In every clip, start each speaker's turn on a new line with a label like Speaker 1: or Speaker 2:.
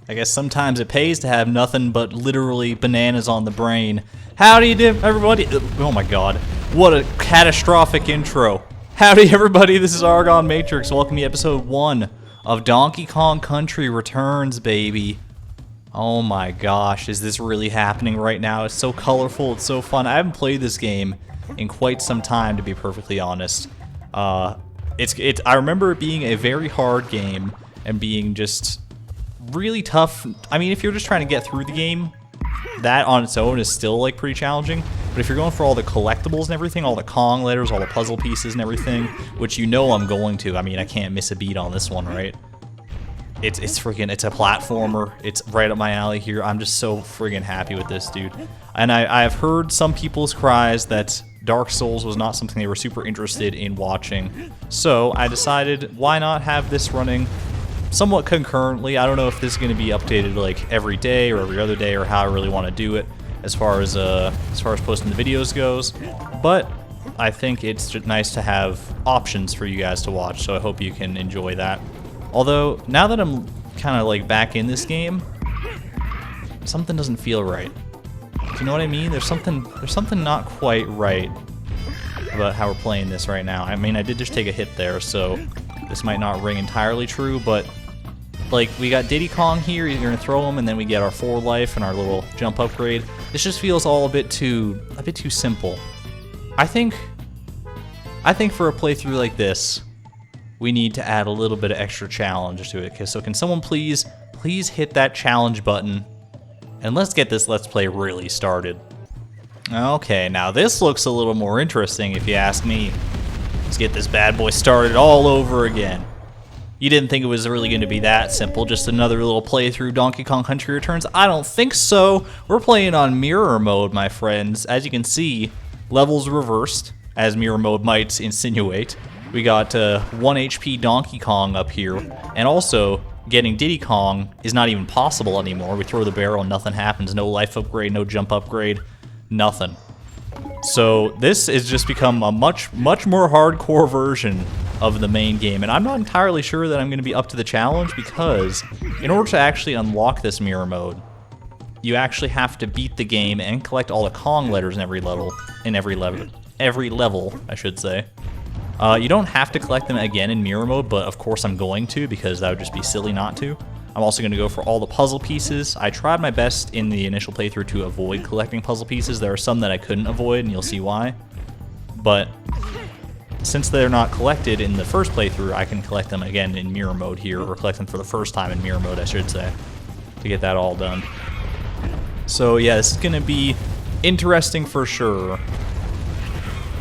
Speaker 1: I guess sometimes it pays to have nothing but literally bananas on the brain. Howdy everybody. Oh my god. What a catastrophic intro. Howdy everybody, this is ArgonMatrix. Welcome to episode 1 of Donkey Kong Country Returns, baby. Oh my gosh, is this really happening right now? It's so colorful, it's so fun. I haven't played this game in quite some time, to be perfectly honest. I remember it being a very hard game and being just really tough. I mean, if you're just trying to get through the game, that on its own is still like pretty challenging. But if you're going for all the collectibles and everything, all the Kong letters, all the puzzle pieces and everything, which you know I'm going to. I mean, I can't miss a beat on this one, right? It's a platformer. It's right up my alley here. I'm just so friggin' happy with this, dude. And I've heard some people's cries that Dark Souls was not something they were super interested in watching. So I decided, why not have this running somewhat concurrently. I don't know if this is going to be updated like every day or every other day or how I really want to do it as far as posting the videos goes, but I think it's just nice to have options for you guys to watch, so I hope you can enjoy that. Although now that I'm kind of like back in this game, something doesn't feel right. Do you know what I mean? There's something not quite right about how we're playing this right now. I mean, I did just take a hit there, so this might not ring entirely true, but like, we got Diddy Kong here, you're gonna throw him, and then we get our 4 life and our little jump upgrade. This just feels all a bit too simple. I think for a playthrough like this, we need to add a little bit of extra challenge to it. So can someone please hit that challenge button, and let's get this Let's Play really started. Okay, now this looks a little more interesting if you ask me. Let's get this bad boy started all over again. You didn't think it was really going to be that simple, just another little playthrough Donkey Kong Country Returns? I don't think so. We're playing on mirror mode, my friends. As you can see, levels reversed, as mirror mode might insinuate. We got 1 HP Donkey Kong up here, and also getting Diddy Kong is not even possible anymore. We throw the barrel and nothing happens. No life upgrade, no jump upgrade, nothing. So this has just become a much more hardcore version of the main game, and I'm not entirely sure that I'm going to be up to the challenge, because in order to actually unlock this mirror mode, you actually have to beat the game and collect all the Kong letters in every level, I should say. You don't have to collect them again in mirror mode, but of course I'm going to, because that would just be silly not to. I'm also going to go for all the puzzle pieces. I tried my best in the initial playthrough to avoid collecting puzzle pieces. There are some that I couldn't avoid, and you'll see why. But since they're not collected in the first playthrough, I can collect them again in mirror mode here, or collect them for the first time in mirror mode, I should say, to get that all done. So yeah, this is going to be interesting for sure,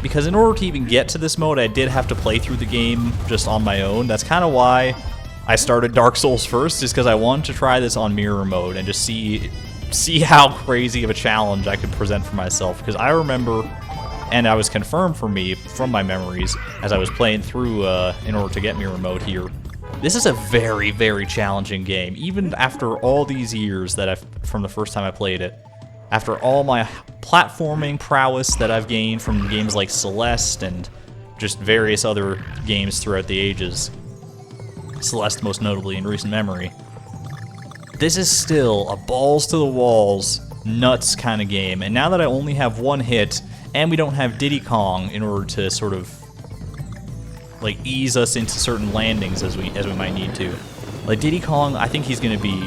Speaker 1: because in order to even get to this mode, I did have to play through the game just on my own. That's kind of why I started Dark Souls first, is because I wanted to try this on mirror mode and just see how crazy of a challenge I could present for myself. Because I remember, and I was confirmed for me from my memories as I was playing through in order to get mirror mode here, this is a very challenging game. Even after all these years from the first time I played it, after all my platforming prowess that I've gained from games like Celeste and just various other games throughout the ages, Celeste most notably in recent memory, this is still a balls to the walls, nuts kind of game. And now that I only have 1 hit, and we don't have Diddy Kong in order to sort of like ease us into certain landings as we might need to, like Diddy Kong, I think he's gonna be,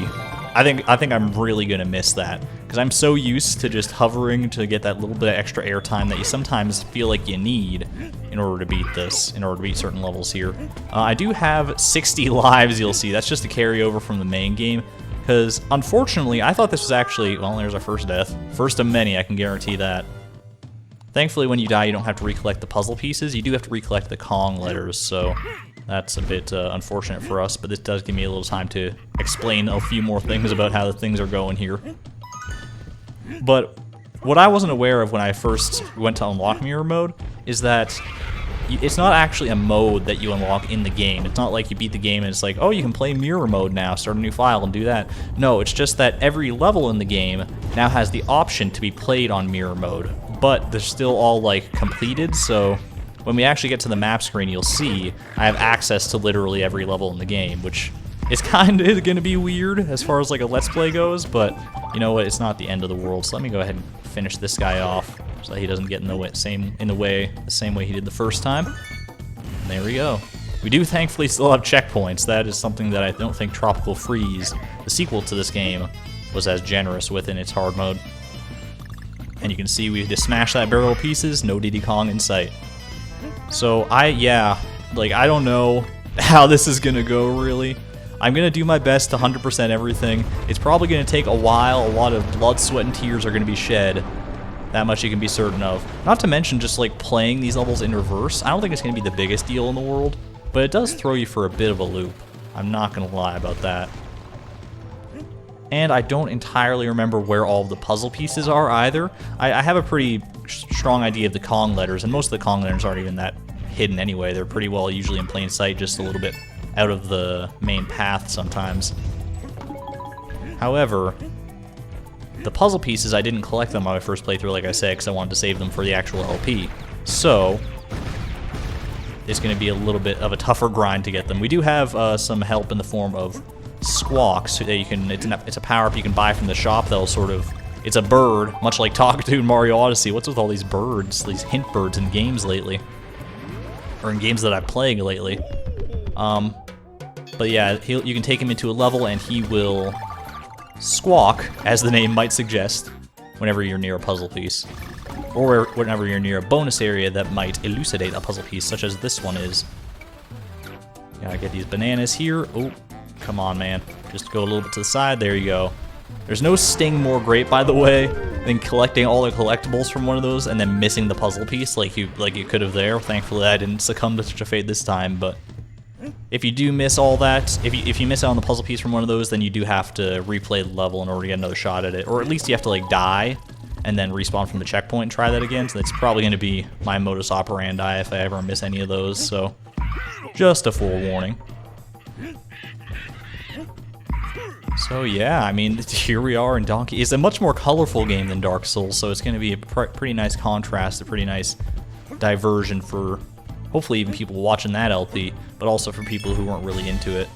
Speaker 1: I think I'm really gonna miss that, because I'm so used to just hovering to get that little bit of extra airtime that you sometimes feel like you need in order to beat this, in order to beat certain levels here. I do have 60 lives, you'll see. That's just a carryover from the main game, Because, unfortunately, I thought this was actually... Well, there's our first death. First of many, I can guarantee that. Thankfully, when you die, you don't have to recollect the puzzle pieces. You do have to recollect the Kong letters, so that's a bit unfortunate for us. But this does give me a little time to explain a few more things about how the things are going here. But what I wasn't aware of when I first went to unlock mirror mode is that it's not actually a mode that you unlock in the game. It's not like you beat the game and it's like, oh, you can play mirror mode now, start a new file and do that. No, it's just that every level in the game now has the option to be played on mirror mode, but they're still all like completed, so when we actually get to the map screen, you'll see I have access to literally every level in the game, which is kind of going to be weird as far as like a Let's Play goes, but you know what, it's not the end of the world, so let me go ahead and finish this guy off so that he doesn't get in the way, the same way he did the first time. And there we go. We do thankfully still have checkpoints. That is something that I don't think Tropical Freeze, the sequel to this game, was as generous with in its hard mode. And you can see we just smashed that barrel to pieces, no Diddy Kong in sight. So I don't know how this is gonna go really. I'm gonna do my best to 100% everything. It's probably gonna take a while, a lot of blood, sweat, and tears are gonna be shed. That much you can be certain of. Not to mention just like playing these levels in reverse. I don't think it's gonna be the biggest deal in the world, but it does throw you for a bit of a loop. I'm not gonna lie about that. And I don't entirely remember where all of the puzzle pieces are either. I have a pretty strong idea of the Kong letters, and most of the Kong letters aren't even that hidden anyway. They're pretty well usually in plain sight, just a little bit out of the main path sometimes. However, the puzzle pieces, I didn't collect them on my first playthrough, like I said, because I wanted to save them for the actual LP. So, it's going to be a little bit of a tougher grind to get them. We do have some help in the form of squawks that you can, it's a power-up you can buy from the shop that'll sort of, it's a bird, much like Talkatoo in Mario Odyssey. What's with all these birds, these hint birds in games lately? Or in games that I'm playing lately. But yeah, you can take him into a level and he will squawk, as the name might suggest, whenever you're near a puzzle piece. Or whenever you're near a bonus area that might elucidate a puzzle piece, such as this one is. Gotta get these bananas here. Oh, come on, man. Just go a little bit to the side. There you go. There's no sting more great, by the way, than collecting all the collectibles from one of those and then missing the puzzle piece like you could have there. Thankfully, I didn't succumb to such a fate this time, but if you do miss all that, if you miss out on the puzzle piece from one of those, then you do have to replay the level in order to get another shot at it. Or at least you have to, like, die and then respawn from the checkpoint and try that again. So that's probably going to be my modus operandi if I ever miss any of those. So, just a forewarning. So yeah, I mean, here we are in Donkey. It's a much more colorful game than Dark Souls, so it's going to be a pretty nice contrast, a pretty nice diversion for hopefully even people watching that LP, but also for people who weren't really into it.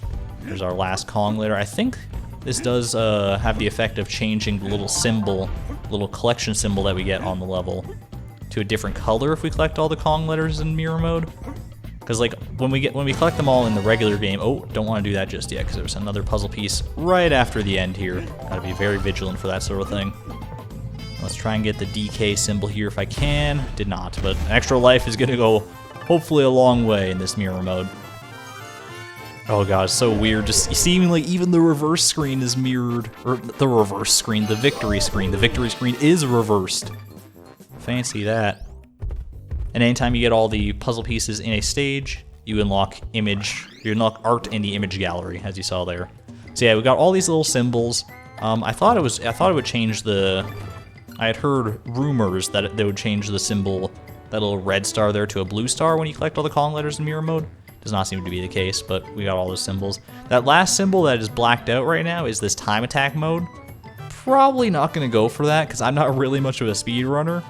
Speaker 1: There's our last Kong letter. I think this does have the effect of changing the little symbol, little collection symbol that we get on the level to a different color if we collect all the Kong letters in mirror mode. Because like when we collect them all in the regular game, oh, don't want to do that just yet because there's another puzzle piece right after the end here. Gotta be very vigilant for that sort of thing. Let's try and get the DK symbol here if I can. Did not, but an extra life is gonna go hopefully a long way in this mirror mode. Oh god, it's so weird. Just seemingly even the reverse screen is mirrored. Or the reverse screen, the victory screen. The victory screen is reversed. Fancy that. And anytime you get all the puzzle pieces in a stage, you unlock art in the image gallery, as you saw there. So yeah, we got all these little symbols. I thought it would change the. I had heard rumors that they would change the symbol, that little red star there, to a blue star when you collect all the Kong letters in mirror mode. Does not seem to be the case, but we got all those symbols. That last symbol that is blacked out right now is this time attack mode. Probably not going to go for that because I'm not really much of a speedrunner.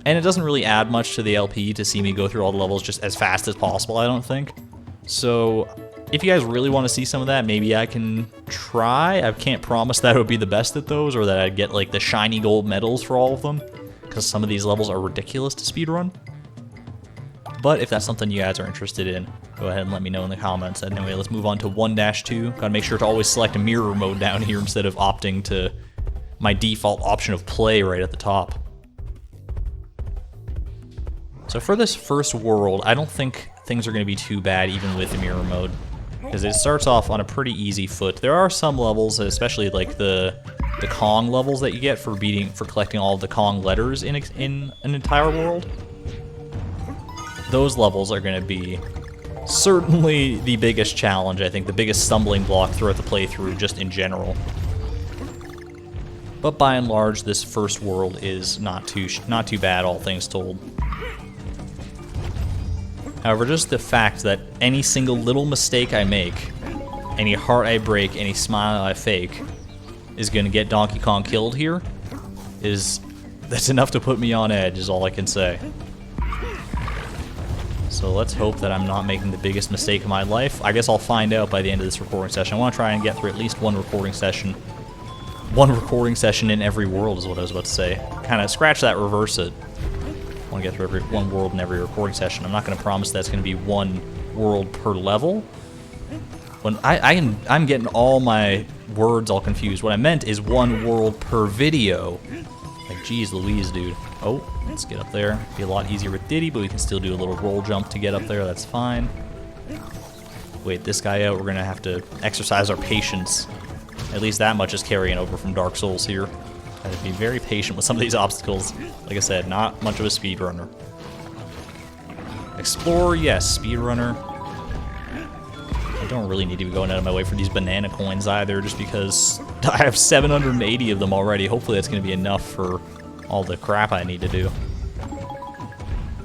Speaker 1: And it doesn't really add much to the LP to see me go through all the levels just as fast as possible, I don't think. So, if you guys really want to see some of that, maybe I can try. I can't promise that it would be the best at those, or that I'd get like the shiny gold medals for all of them, because some of these levels are ridiculous to speedrun. But if that's something you guys are interested in, go ahead and let me know in the comments. Anyway, let's move on to 1-2. Gotta make sure to always select a mirror mode down here instead of opting to my default option of play right at the top. So for this first world, I don't think things are going to be too bad even with the mirror mode. because it starts off on a pretty easy foot. There are some levels, especially like the Kong levels that you get for collecting all of the Kong letters in an entire world. Those levels are going to be certainly the biggest challenge, I think, the biggest stumbling block throughout the playthrough, just in general. But by and large, this first world is not too bad, all things told. However, just the fact that any single little mistake I make, any heart I break, any smile I fake, is going to get Donkey Kong killed here, that's enough to put me on edge, is all I can say. So let's hope that I'm not making the biggest mistake of my life. I guess I'll find out by the end of this recording session. I want to try and get through at least one recording session. One recording session in every world is what I was about to say. Kind of scratch that, reverse it. I want to get through one world in every recording session. I'm not going to promise that's going to be one world per level. When I'm getting all my words all confused. What I meant is one world per video. Like, geez Louise, dude. Oh, let's get up there. Be a lot easier with Diddy, but we can still do a little roll jump to get up there. That's fine. Wait this guy out. We're going to have to exercise our patience. At least that much is carrying over from Dark Souls here. Gotta be very patient with some of these obstacles. Like I said, not much of a speedrunner. Explorer, yes. Speedrunner. I don't really need to be going out of my way for these banana coins either, just because I have 780 of them already. Hopefully that's going to be enough for all the crap I need to do.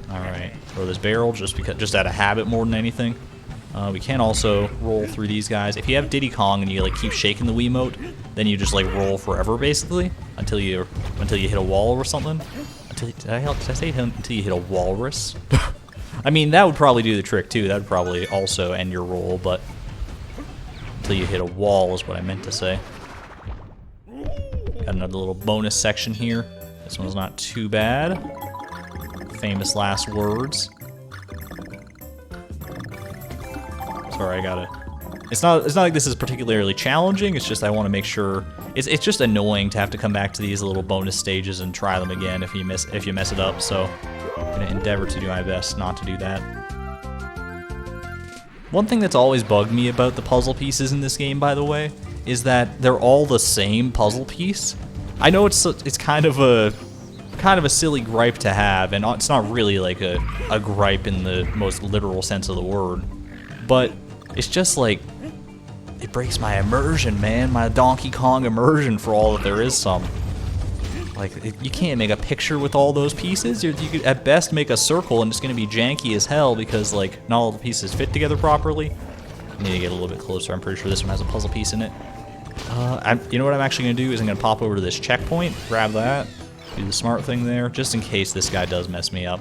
Speaker 1: Alright, throw this barrel just out of habit more than anything. We can also roll through these guys. If you have Diddy Kong and you like keep shaking the Wiimote, then you just like roll forever basically until you hit a wall or something. Did I say until you hit a walrus? I mean, that would probably do the trick too. That would probably also end your roll, but until you hit a wall is what I meant to say. Got another little bonus section here. This one's not too bad. Famous last words. Sorry, I gotta... It's not like this is particularly challenging, it's just I want to make sure... It's just annoying to have to come back to these little bonus stages and try them again if you mess it up, so I'm gonna endeavor to do my best not to do that. One thing that's always bugged me about the puzzle pieces in this game, by the way, is that they're all the same puzzle piece. I know it's kind of a silly gripe to have, and it's not really like a gripe in the most literal sense of the word, but it's just like, it breaks my immersion, man, my Donkey Kong immersion for all that there is some. Like, you can't make a picture with all those pieces. You could at best make a circle and it's going to be janky as hell because, like, not all the pieces fit together properly. I need to get a little bit closer. I'm pretty sure this one has a puzzle piece in it. You know what I'm actually going to do is I'm going to pop over to this checkpoint, grab that, do the smart thing there, just in case this guy does mess me up.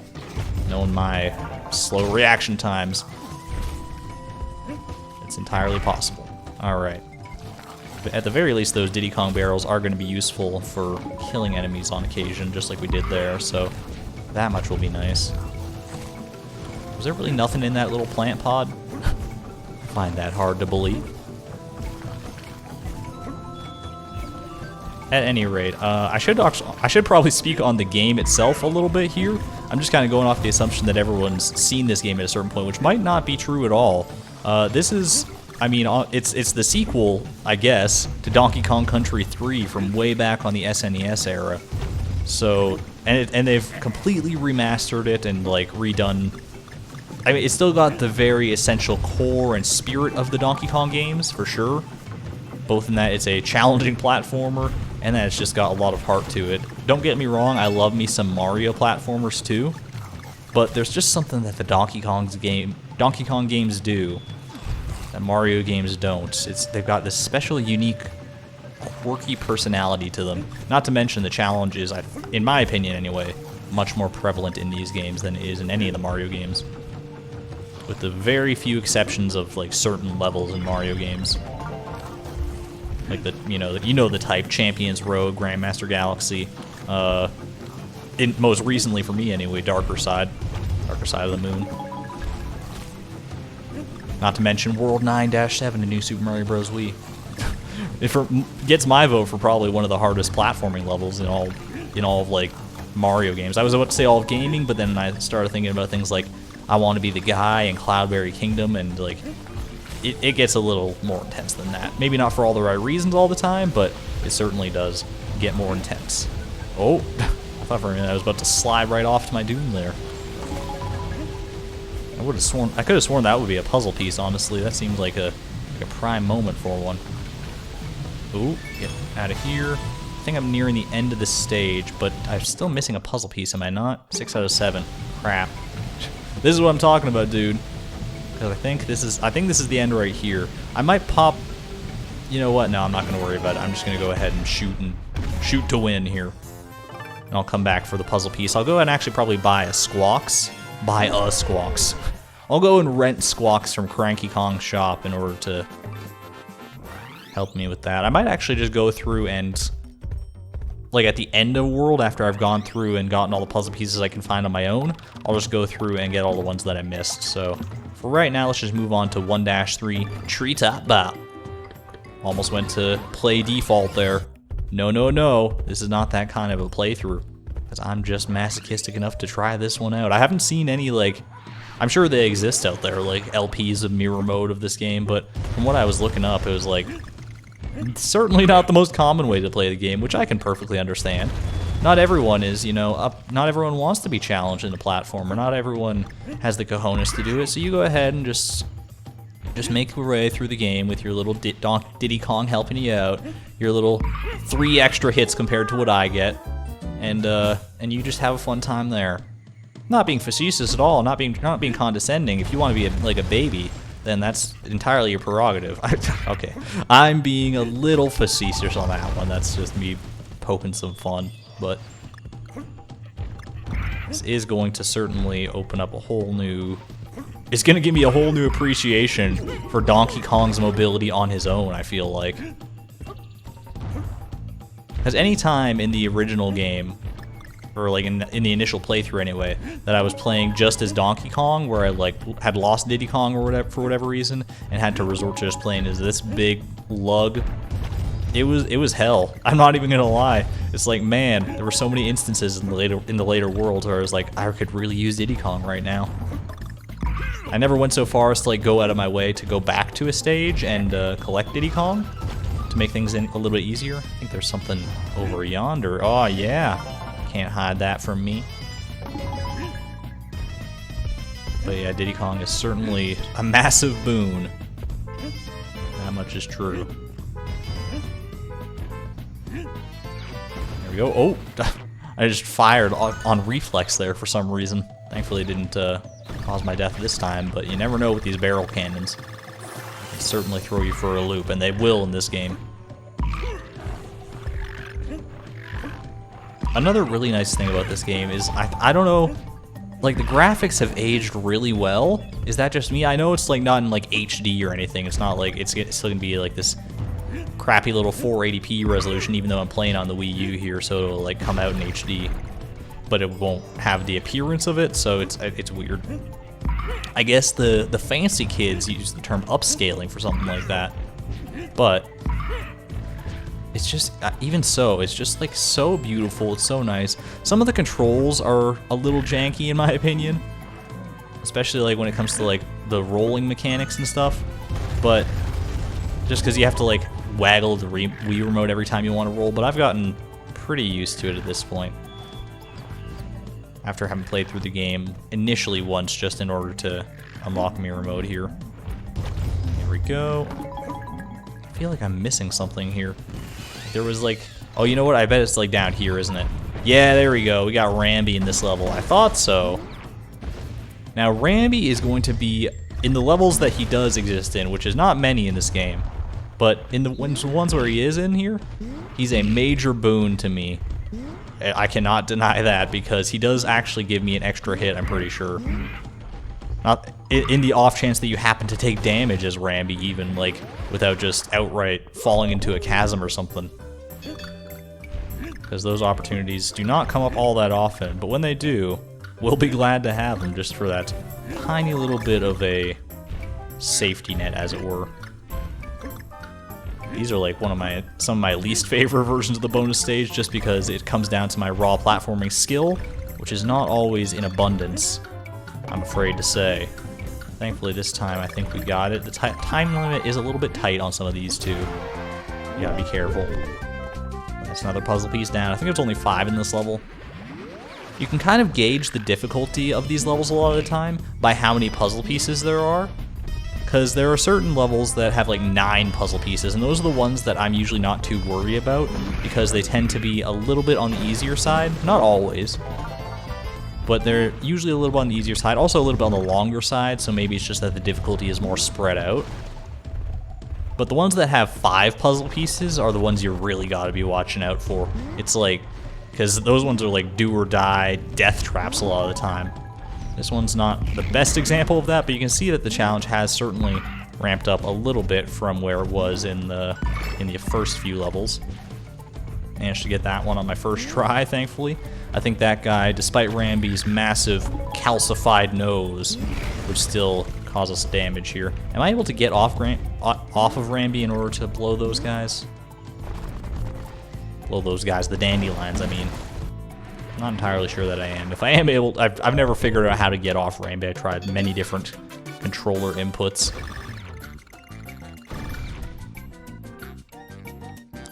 Speaker 1: Knowing my slow reaction times, it's entirely possible. Alright. But at the very least, those Diddy Kong barrels are going to be useful for killing enemies on occasion, just like we did there, so that much will be nice. Was there really nothing in that little plant pod? I find that hard to believe. At any rate, I should probably speak on the game itself a little bit here. I'm just kind of going off the assumption that everyone's seen this game at a certain point, which might not be true at all. This is, I mean, it's the sequel, I guess, to Donkey Kong Country 3 from way back on the SNES era. So, and they've completely remastered it and like redone. I mean, it's still got the very essential core and spirit of the Donkey Kong games for sure. Both in that it's a challenging platformer and that it's just got a lot of heart to it. Don't get me wrong, I love me some Mario platformers too, but there's just something that the Donkey Kong games do that Mario games don't. They've got this special, unique, quirky personality to them. Not to mention the challenge is, in my opinion anyway, much more prevalent in these games than it is in any of the Mario games. With the very few exceptions of like certain levels in Mario games. Like the type, Champions Road, Grandmaster Galaxy, most recently for me anyway, Darker Side of the Moon. Not to mention World 9-7 in New Super Mario Bros. Wii. It gets my vote for probably one of the hardest platforming levels in all of like Mario games. I was about to say all of gaming, but then I started thinking about things like I Want to Be the Guy and Cloudberry Kingdom, and like it gets a little more intense than that. Maybe not for all the right reasons all the time, but it certainly does get more intense. Oh, I thought for a minute I was about to slide right off to my doom there. I could have sworn that would be a puzzle piece, honestly. That seemed like a prime moment for one. Ooh, get out of here. I think I'm nearing the end of the stage, but I'm still missing a puzzle piece, am I not? 6 out of 7. Crap. This is what I'm talking about, dude. Because I think this is the end right here. I might pop. You know what? No, I'm not gonna worry about it. I'm just gonna go ahead and shoot to win here. And I'll come back for the puzzle piece. I'll go ahead and actually probably buy a Squawks. I'll go and rent Squawks from Cranky Kong's shop in order to help me with that. I might actually just go through and, like, at the end of a world, after I've gone through and gotten all the puzzle pieces I can find on my own, I'll just go through and get all the ones that I missed. So for right now, let's just move on to 1-3 Treetop. Almost went to play default there. No, this is not that kind of a playthrough. Because I'm just masochistic enough to try this one out. I haven't seen any, like, I'm sure they exist out there, like LPs of mirror mode of this game, but from what I was looking up, it was like, certainly not the most common way to play the game, which I can perfectly understand. Not everyone is, you know, not everyone wants to be challenged in a platformer, not everyone has the cojones to do it, so you go ahead and just make your way through the game with your little Diddy Kong helping you out, your little 3 extra hits compared to what I get, and you just have a fun time there. Not being facetious at all, not being condescending. If you want to be like a baby, then that's entirely your prerogative. Okay, I'm being a little facetious on that one. That's just me poking some fun, but this is going to certainly open up a whole new. It's going to give me a whole new appreciation for Donkey Kong's mobility on his own, I feel like. Because any time in the original game, or like in the initial playthrough anyway, that I was playing just as Donkey Kong, where I like had lost Diddy Kong or whatever for whatever reason, and had to resort to just playing as this big lug, it was hell. I'm not even gonna lie. It's like, man, there were so many instances in the later worlds where I was like, I could really use Diddy Kong right now. I never went so far as to like go out of my way to go back to a stage and collect Diddy Kong to make things a little bit easier. I think there's something over yonder. Oh yeah. Can't hide that from me. But yeah, Diddy Kong is certainly a massive boon. That much is true. There we go. Oh, I just fired on reflex there for some reason. Thankfully it didn't cause my death this time, but you never know with these barrel cannons. They certainly throw you for a loop, and they will in this game. Another really nice thing about this game is, I don't know, like the graphics have aged really well. Is that just me? I know it's like not in like HD or anything. It's not like it's still gonna be like this crappy little 480p resolution, even though I'm playing on the Wii U here, so it'll like come out in HD. But it won't have the appearance of it, so it's weird. I guess the fancy kids use the term upscaling for something like that. But it's just, even so, it's just like so beautiful, it's so nice. Some of the controls are a little janky in my opinion, especially like when it comes to like the rolling mechanics and stuff, but just because you have to like waggle the Wii remote every time you want to roll, but I've gotten pretty used to it at this point. After having played through the game initially once just in order to unlock mirror mode here. Here we go. I feel like I'm missing something here. There was like, oh, you know what? I bet it's like down here, isn't it? Yeah, there we go. We got Rambi in this level. I thought so. Now, Rambi is going to be in the levels that he does exist in, which is not many in this game. But in the ones where he is in here, he's a major boon to me. I cannot deny that because he does actually give me an extra hit, I'm pretty sure. Not in the off chance that you happen to take damage as Rambi, even like without just outright falling into a chasm or something. Because those opportunities do not come up all that often, but when they do, we'll be glad to have them just for that tiny little bit of a safety net, as it were. These are like some of my least favorite versions of the bonus stage, just because it comes down to my raw platforming skill, which is not always in abundance, I'm afraid to say. Thankfully this time I think we got it. The time limit is a little bit tight on some of these too. You gotta be careful. That's another puzzle piece down. I think there's only 5 in this level. You can kind of gauge the difficulty of these levels a lot of the time by how many puzzle pieces there are. Because there are certain levels that have like 9 puzzle pieces, and those are the ones that I'm usually not too worried about because they tend to be a little bit on the easier side. Not always, but they're usually a little bit on the easier side. Also a little bit on the longer side, so maybe it's just that the difficulty is more spread out. But the ones that have 5 puzzle pieces are the ones you really gotta be watching out for. It's like, because those ones are like do or die death traps a lot of the time. This one's not the best example of that, but you can see that the challenge has certainly ramped up a little bit from where it was in the first few levels. Managed to get that one on my first try, thankfully. I think that guy, despite Rambi's massive calcified nose, would still cause us damage here. Am I able to get off of Rambi in order to blow those guys? Blow those guys, the dandelions, I mean. I'm not entirely sure that I am. If I am able, I've never figured out how to get off Rambi. I tried many different controller inputs.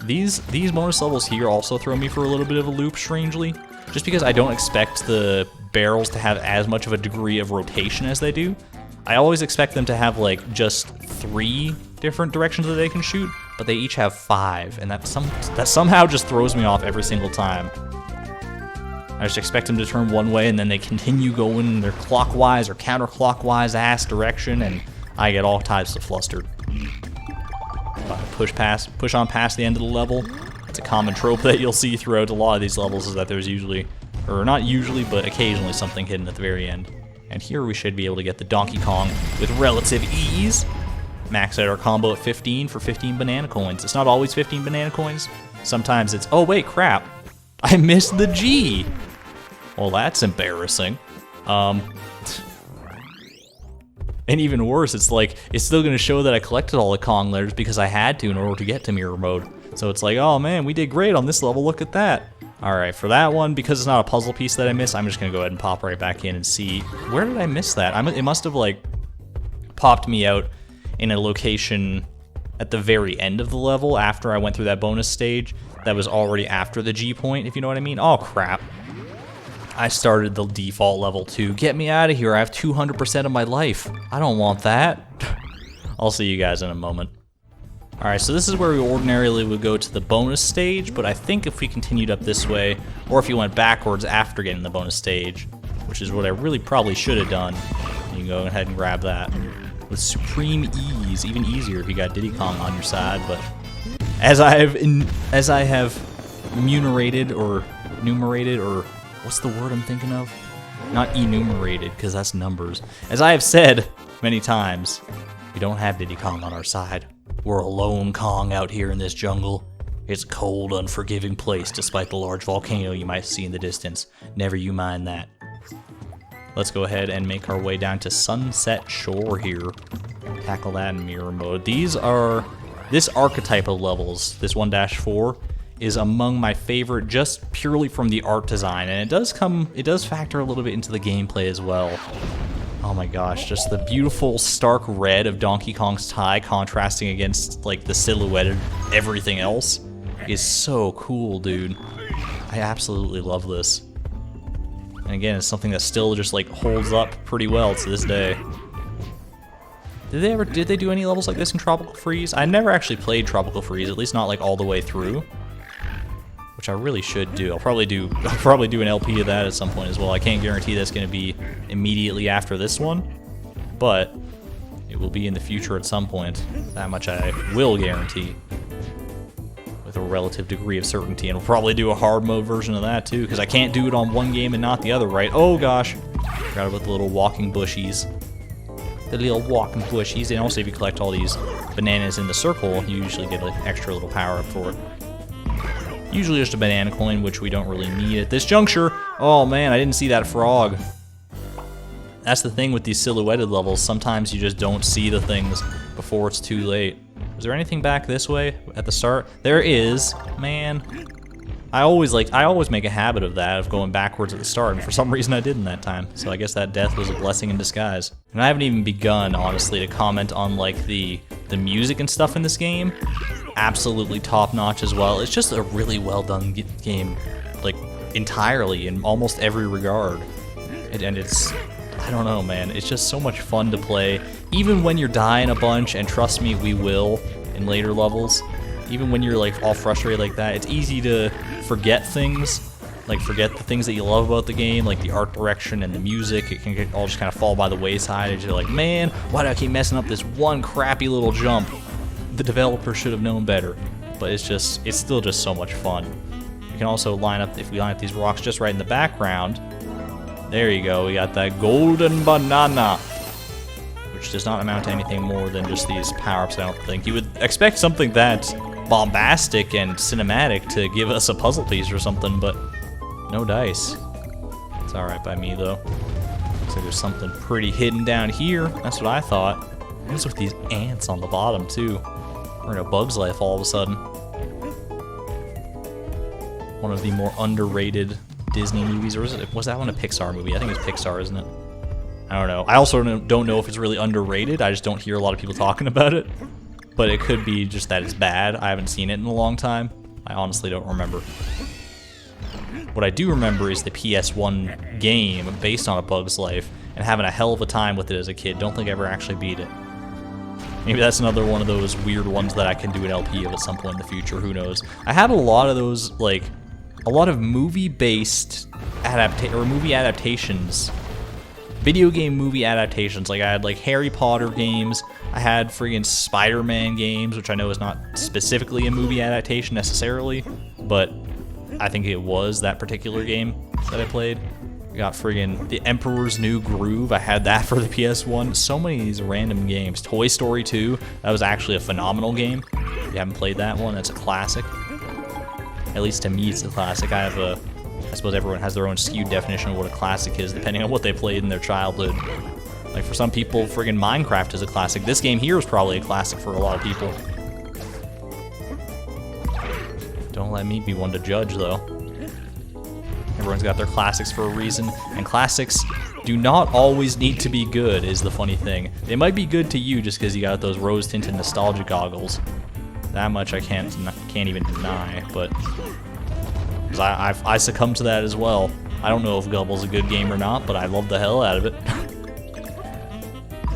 Speaker 1: These bonus levels here also throw me for a little bit of a loop, strangely. Just because I don't expect the barrels to have as much of a degree of rotation as they do. I always expect them to have like just 3 different directions that they can shoot, but they each have 5, and that somehow just throws me off every single time. I just expect them to turn one way, and then they continue going in their clockwise or counterclockwise ass direction, and I get all types of flustered. Push on past the end of the level. It's a common trope that you'll see throughout a lot of these levels, is that there's usually, or not usually, but occasionally something hidden at the very end. And here we should be able to get the Donkey Kong with relative ease. Max out our combo at 15 for 15 banana coins. It's not always 15 banana coins. Sometimes it's, oh wait, crap. I missed the G. Well, that's embarrassing. And even worse, it's like, it's still gonna show that I collected all the Kong letters because I had to in order to get to mirror mode. So it's like, oh man, we did great on this level, look at that. All right, for that one, because it's not a puzzle piece that I missed, I'm just gonna go ahead and pop right back in and see, where did I miss that? It must have like popped me out in a location at the very end of the level after I went through that bonus stage that was already after the G point, if you know what I mean. Oh crap. I started the default level too. Get me out of here, I have 200% of my life. I don't want that. I'll see you guys in a moment. Alright, so this is where we ordinarily would go to the bonus stage, but I think if we continued up this way, or if you went backwards after getting the bonus stage, which is what I really probably should have done, you can go ahead and grab that with supreme ease, even easier if you got Diddy Kong on your side. But as I have enumerated, or what's the word I'm thinking of? Not enumerated, because that's numbers. As I have said many times, we don't have Diddy Kong on our side. We're a lone Kong out here in this jungle. It's a cold, unforgiving place despite the large volcano you might see in the distance. Never you mind that. Let's go ahead and make our way down to Sunset Shore here. Tackle that in mirror mode. This archetype of levels, this 1-4, is among my favorite just purely from the art design, and it does factor a little bit into the gameplay as well. Oh my gosh, just the beautiful stark red of Donkey Kong's tie contrasting against like the silhouette of everything else is so cool, dude. I absolutely love this. And again, it's something that still just like holds up pretty well to this day. Did they do any levels like this in Tropical Freeze? I never actually played Tropical Freeze, at least not like all the way through. Which I really should do. I'll probably do an LP of that at some point as well. I can't guarantee that's going to be immediately after this one, but it will be in the future at some point. That much I will guarantee, with a relative degree of certainty. And we'll probably do a hard mode version of that too, because I can't do it on one game and not the other, right? Oh gosh, forgot about the little walking bushies. The little walking bushies. And also, if you collect all these bananas in the circle, you usually get an extra little power up for it. Usually just a banana coin, which we don't really need at this juncture. Oh man, I didn't see that frog. That's the thing with these silhouetted levels. Sometimes you just don't see the things before it's too late. Is there anything back this way at the start? There is. Man, I always make a habit of that, of going backwards at the start, and for some reason I didn't that time. So I guess that death was a blessing in disguise. And I haven't even begun, honestly, to comment on like the music and stuff in this game. Absolutely top-notch as well. It's just a really well-done game, like entirely in almost every regard. And it's, I don't know, man, it's just so much fun to play. Even when you're dying a bunch, and trust me, we will in later levels. Even when you're like all frustrated like that, it's easy to forget things, like forget the things that you love about the game, like the art direction and the music. It can all just kind of fall by the wayside, and you're like, man, why do I keep messing up this one crappy little jump? The developer should have known better. But it's still just so much fun. You can also line up, if we line up these rocks just right in the background, there you go, we got that golden banana, which does not amount to anything more than just these power-ups, I don't think. You would expect something that bombastic and cinematic to give us a puzzle piece or something, but no dice. It's alright by me, though. Looks like there's something pretty hidden down here. That's what I thought. What's with these ants on the bottom, too? We're in a Bug's Life all of a sudden. One of the more underrated Disney movies, or was that one a Pixar movie? I think it's Pixar, isn't it? I don't know. I also don't know if it's really underrated. I just don't hear a lot of people talking about it. But it could be just that it's bad. I haven't seen it in a long time. I honestly don't remember. What I do remember is the PS1 game based on A Bug's Life, and having a hell of a time with it as a kid. Don't think I ever actually beat it. Maybe that's another one of those weird ones that I can do an LP of at some point in the future, who knows. I had a lot of those, like, a lot of movie-based movie adaptations. Video game movie adaptations. Like, I had, like, Harry Potter games, I had friggin' Spider-Man games, which I know is not specifically a movie adaptation necessarily, but I think it was that particular game that I played. We got friggin' The Emperor's New Groove. I had that for the PS1. So many of these random games. Toy Story 2. That was actually a phenomenal game. If you haven't played that one, that's a classic. At least to me, it's a classic. I suppose everyone has their own skewed definition of what a classic is, depending on what they played in their childhood. Like, for some people, friggin' Minecraft is a classic. This game here is probably a classic for a lot of people. Don't let me be one to judge, though. Everyone's got their classics for a reason, and classics do not always need to be good, is the funny thing. They might be good to you just because you got those rose-tinted nostalgia goggles. That much I can't even deny, but I succumb to that as well. I don't know if Gubble's a good game or not, but I love the hell out of it.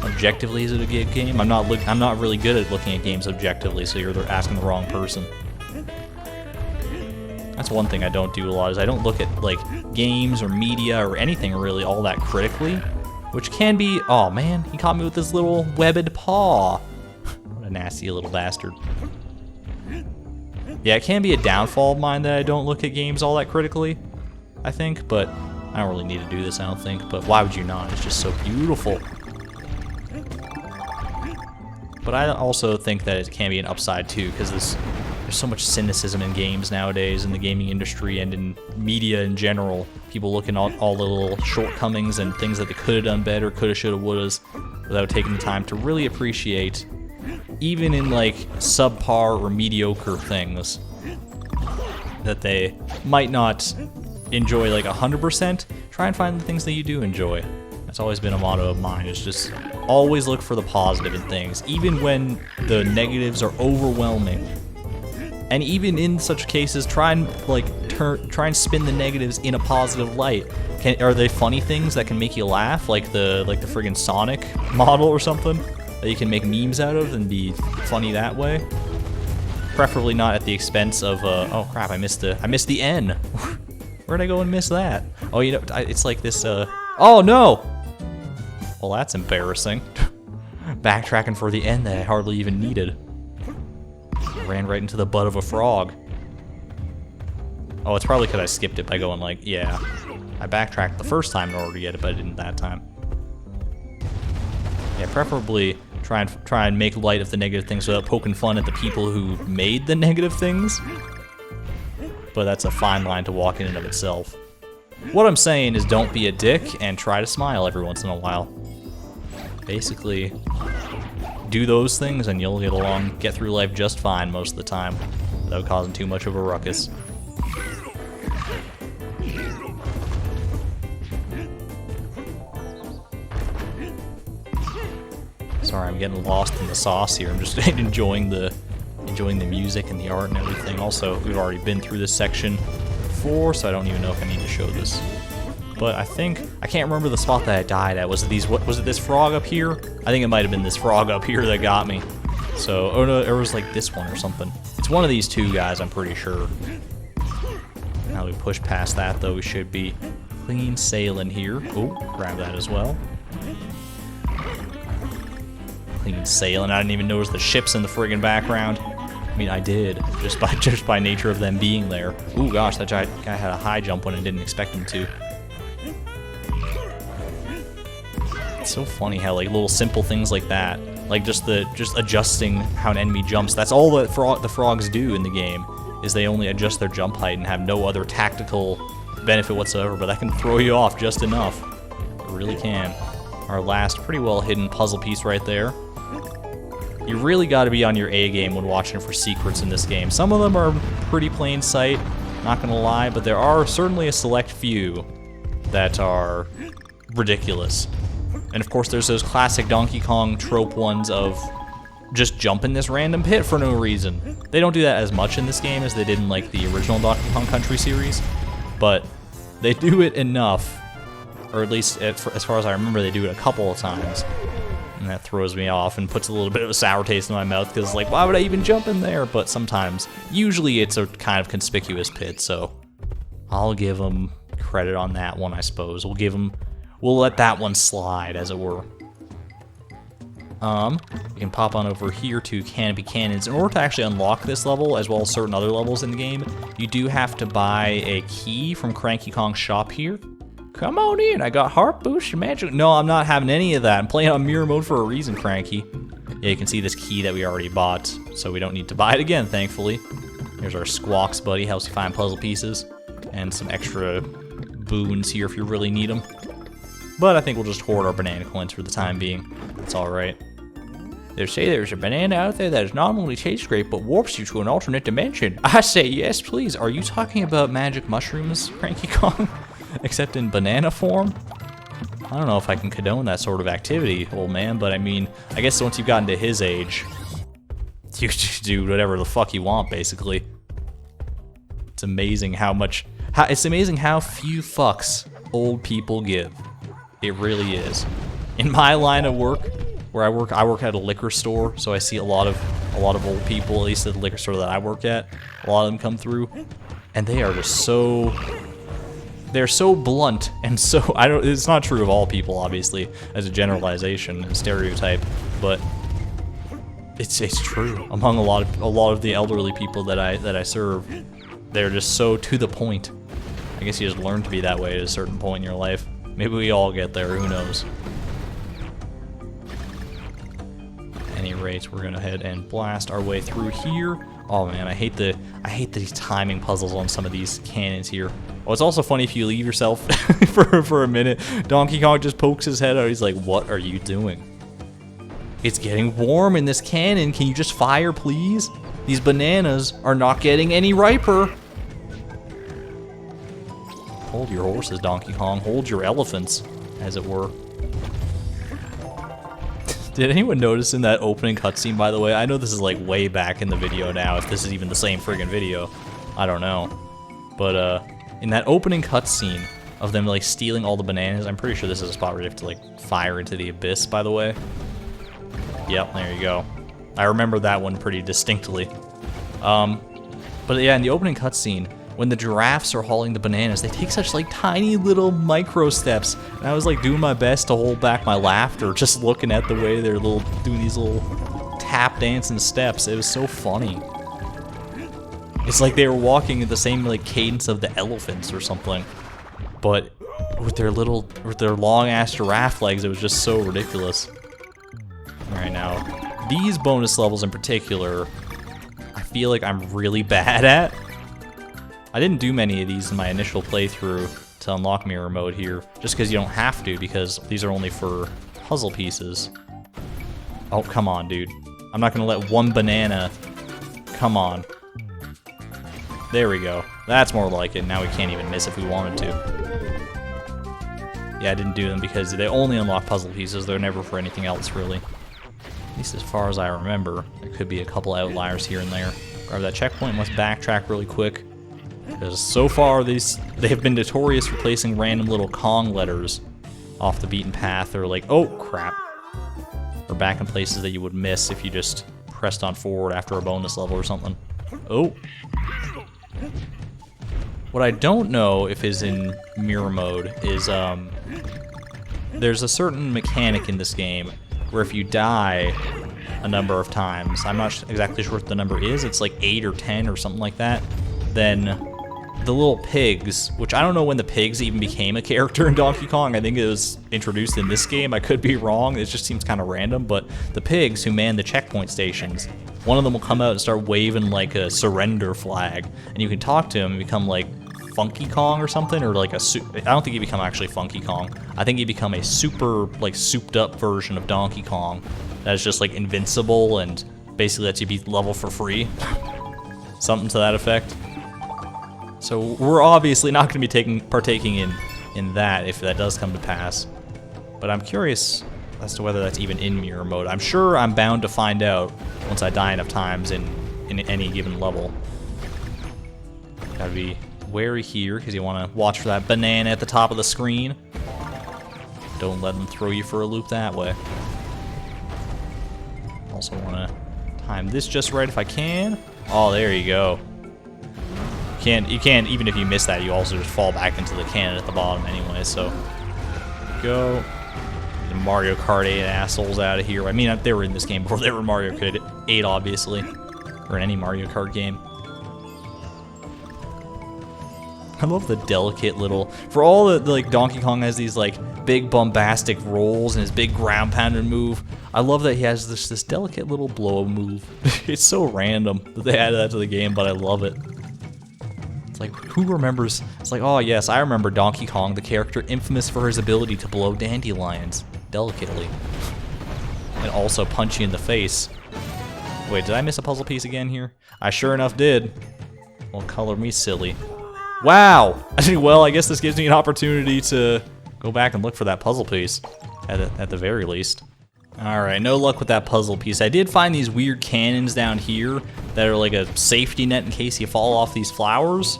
Speaker 1: Objectively, is it a good game? I'm not really good at looking at games objectively, so you're asking the wrong person. That's one thing I don't do a lot, is I don't look at, like, games or media or anything really all that critically, which can be, oh man, he caught me with his little webbed paw. What a nasty little bastard. Yeah, it can be a downfall of mine that I don't look at games all that critically, I think, but I don't really need to do this, I don't think, but why would you not? It's just so beautiful. But I also think that it can be an upside too, because there's so much cynicism in games nowadays, in the gaming industry and in media in general. People looking at all the little shortcomings and things that they could have done better, coulda, shoulda, wouldas, without taking the time to really appreciate, even in like subpar or mediocre things, that they might not enjoy like 100%. Try and find the things that you do enjoy. That's always been a motto of mine, is just always look for the positive in things, even when the negatives are overwhelming. And even in such cases, try and spin the negatives in a positive light. Are they funny things that can make you laugh, like the friggin' Sonic model or something that you can make memes out of and be funny that way? Preferably not at the expense of oh crap, I missed the N. Where'd I go and miss that? Oh, you know, it's like this oh no! Well, that's embarrassing. Backtracking for the N that I hardly even needed. Ran right into the butt of a frog. Oh, it's probably because I skipped it by going like, yeah. I backtracked the first time in order to get it, but I didn't that time. Yeah, preferably try and make light of the negative things without poking fun at the people who made the negative things. But that's a fine line to walk in and of itself. What I'm saying is don't be a dick and try to smile every once in a while. Basically, do those things and you'll get through life just fine most of the time without causing too much of a ruckus. Sorry, I'm getting lost in the sauce here. I'm just enjoying the music and the art and everything. Also, we've already been through this section before, so I don't even know if I need to show this. But I think I can't remember the spot that I died at. Was it this frog up here? I think it might have been this frog up here that got me. So, oh no, it was like this one or something. It's one of these two guys, I'm pretty sure. Now we push past that, though, we should be clean sailing here. Oh, grab that as well. Clean sailing. I didn't even notice the ships in the friggin' background. I mean, I did, just by nature of them being there. Ooh, gosh, that guy had a high jump when I didn't expect him to. It's so funny how like little simple things like that, like just adjusting how an enemy jumps. That's all that the frogs do in the game, is they only adjust their jump height and have no other tactical benefit whatsoever. But that can throw you off just enough. It really can. Our last pretty well hidden puzzle piece right there. You really got to be on your A game when watching for secrets in this game. Some of them are pretty plain sight, not gonna lie, but there are certainly a select few that are ridiculous. And of course there's those classic Donkey Kong trope ones of just jump in this random pit for no reason. They don't do that as much in this game as they did in like the original Donkey Kong Country series, but they do it enough, or at least as far as I remember they do it a couple of times. And that throws me off and puts a little bit of a sour taste in my mouth, because like, why would I even jump in there? But sometimes, usually it's a kind of conspicuous pit, so I'll give them credit on that one, I suppose. We'll let that one slide, as it were. You can pop on over here to Canopy Cannons. In order to actually unlock this level, as well as certain other levels in the game, you do have to buy a key from Cranky Kong's shop here. Come on in, I got heart boost and magic. No, I'm not having any of that. I'm playing on mirror mode for a reason, Cranky. Yeah, you can see this key that we already bought, so we don't need to buy it again, thankfully. There's our Squawks buddy, helps you find puzzle pieces, and some extra boons here if you really need them. But I think we'll just hoard our banana coins for the time being. It's alright. They say there's a banana out there that not only tastes great, but warps you to an alternate dimension. I say yes, please. Are you talking about magic mushrooms, Cranky Kong? Except in banana form? I don't know if I can condone that sort of activity, old man, but I mean, I guess once you've gotten to his age, you just do whatever the fuck you want, basically. It's amazing it's amazing how few fucks old people give. It really is. In my line of work, where I work at a liquor store, so I see a lot of old people, at least at the liquor store that I work at. A lot of them come through, and they are just so... They're so blunt and so... It's not true of all people, obviously, as a generalization and stereotype, but it's true. Among a lot of the elderly people that I serve, they're just so to the point. I guess you just learn to be that way at a certain point in your life. Maybe we all get there, who knows. At any rate, we're gonna head and blast our way through here. Oh man, I hate these timing puzzles on some of these cannons here. Oh, it's also funny if you leave yourself for a minute. Donkey Kong just pokes his head out. He's like, "What are you doing?" It's getting warm in this cannon. Can you just fire, please? These bananas are not getting any riper. Hold your horses, Donkey Kong. Hold your elephants, as it were. Did anyone notice in that opening cutscene, by the way? I know this is like way back in the video now, if this is even the same friggin' video. I don't know. But in that opening cutscene of them like stealing all the bananas, I'm pretty sure this is a spot where you have to like fire into the abyss, by the way. Yep, there you go. I remember that one pretty distinctly. But yeah, in the opening cutscene, when the giraffes are hauling the bananas, they take such like tiny little micro steps. And I was like doing my best to hold back my laughter, just looking at the way they're doing these little tap dancing steps. It was so funny. It's like they were walking at the same like cadence of the elephants or something, but with their long ass giraffe legs, it was just so ridiculous. All right, now these bonus levels in particular, I feel like I'm really bad at. I didn't do many of these in my initial playthrough to unlock mirror mode here, just because you don't have to, because these are only for puzzle pieces. Oh, come on, dude. I'm not gonna let one banana... Come on. There we go. That's more like it. Now we can't even miss if we wanted to. Yeah, I didn't do them because they only unlock puzzle pieces. They're never for anything else, really. least as far as I remember. There could be a couple outliers here and there. Grab that checkpoint, must backtrack really quick. Because so far, they have been notorious for placing random little Kong letters off the beaten path, or like, oh crap. Or back in places that you would miss if you just pressed on forward after a bonus level or something. Oh. What I don't know if is in mirror mode is, there's a certain mechanic in this game where if you die a number of times, I'm not exactly sure what the number is, it's like 8 or 10 or something like that, then the little pigs, which I don't know when the pigs even became a character in Donkey Kong, I think it was introduced in this game, I could be wrong, it just seems kind of random, but the pigs who man the checkpoint stations, one of them will come out and start waving like a surrender flag, and you can talk to him and become like Funky Kong or something, or like I don't think you become actually Funky Kong. I think you become a super, like, souped up version of Donkey Kong that is just like invincible and basically lets you beat the level for free. Something to that effect. So we're obviously not going to be partaking in that if that does come to pass. But I'm curious as to whether that's even in mirror mode. I'm sure I'm bound to find out once I die enough times in any given level. Gotta be wary here, because you want to watch for that banana at the top of the screen. Don't let them throw you for a loop that way. Also want to time this just right if I can. Oh, there you go. You can't, even if you miss that, you also just fall back into the cannon at the bottom anyway, so. Go. The Mario Kart 8 assholes out of here. I mean, they were in this game before they were Mario Kart 8, obviously. Or in any Mario Kart game. I love the delicate little, for all the like Donkey Kong has these like big bombastic rolls and his big ground pounder move. I love that he has this delicate little blow move. It's so random that they added that to the game, but I love it. It's like, who remembers? It's like, oh yes, I remember Donkey Kong, the character infamous for his ability to blow dandelions delicately. And also punch you in the face. Wait, did I miss a puzzle piece again here? I sure enough did. Well, color me silly. Wow! Well, I guess this gives me an opportunity to go back and look for that puzzle piece, at the very least. Alright, no luck with that puzzle piece. I did find these weird cannons down here that are like a safety net in case you fall off these flowers,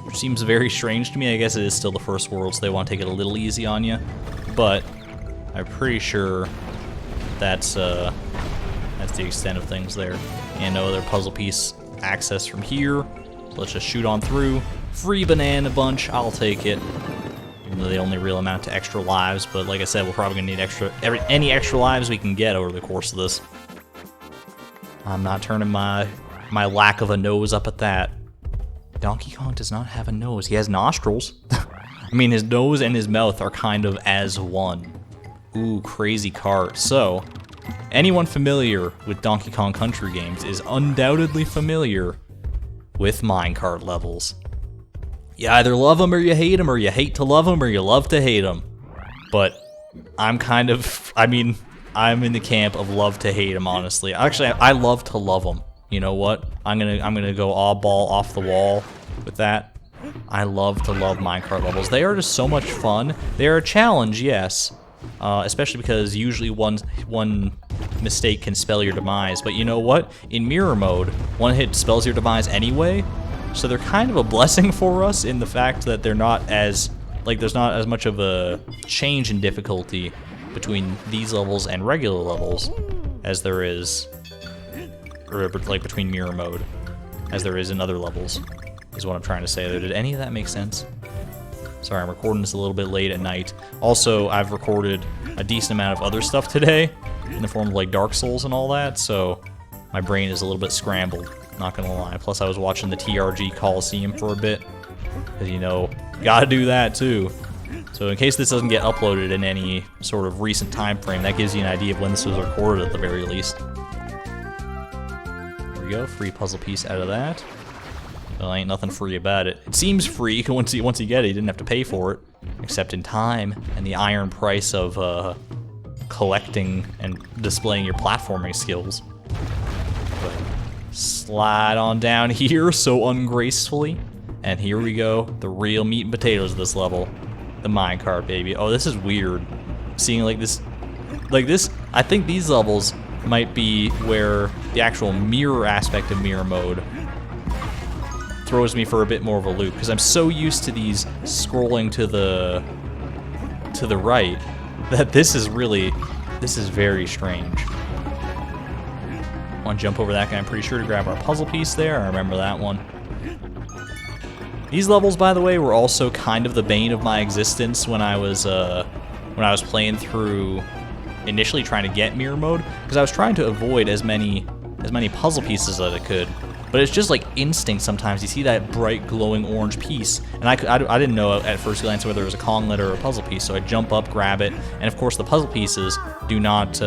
Speaker 1: which seems very strange to me. I guess it is still the first world, so they want to take it a little easy on you. But I'm pretty sure that's the extent of things there. And no other puzzle piece access from here. So let's just shoot on through. Free banana bunch, I'll take it. Even though they only real amount to extra lives, but like I said, we're probably gonna need any extra lives we can get over the course of this. I'm not turning my lack of a nose up at that. Donkey Kong does not have a nose. He has nostrils. I mean, his nose and his mouth are kind of as one. Ooh, crazy cart. So, anyone familiar with Donkey Kong Country games is undoubtedly familiar with minecart levels. You either love them or you hate them, or you hate to love them or you love to hate them. But I'm kind of, I mean, I'm in the camp of love to hate them, honestly. Actually, I love to love them. You know what? I'm gonna go oddball off the wall with that. I love to love minecart levels. They are just so much fun. They are a challenge, yes. Especially because usually one mistake can spell your demise. But you know what? In mirror mode, one hit spells your demise anyway. So they're kind of a blessing for us in the fact that they're not as, like, there's not as much of a change in difficulty between these levels and regular levels as there is, or like between mirror mode, as there is in other levels, is what I'm trying to say there. Did any of that make sense? Sorry, I'm recording this a little bit late at night. Also, I've recorded a decent amount of other stuff today, in the form of like Dark Souls and all that, so my brain is a little bit scrambled. Not gonna lie. Plus, I was watching the TRG Coliseum for a bit, because you know, gotta do that too. So in case this doesn't get uploaded in any sort of recent time frame, that gives you an idea of when this was recorded at the very least. There we go, free puzzle piece out of that. Well, ain't nothing free about it. It seems free once you get it, you didn't have to pay for it, except in time and the iron price of collecting and displaying your platforming skills. But slide on down here so ungracefully, and here we go, the real meat and potatoes of this level, the minecart, baby. Oh, this is weird, seeing like this. I think these levels might be where the actual mirror aspect of mirror mode throws me for a bit more of a loop, because I'm so used to these scrolling to the right that this is very strange. Want to jump over that guy, I'm pretty sure, to grab our puzzle piece there. I remember that one. These levels, by the way, were also kind of the bane of my existence when I was playing through, initially trying to get mirror mode, because I was trying to avoid as many puzzle pieces as I could. But it's just like instinct sometimes. You see that bright glowing orange piece, and I didn't know at first glance whether it was a Kong letter or a puzzle piece, so I jump up, grab it, and of course the puzzle pieces do not,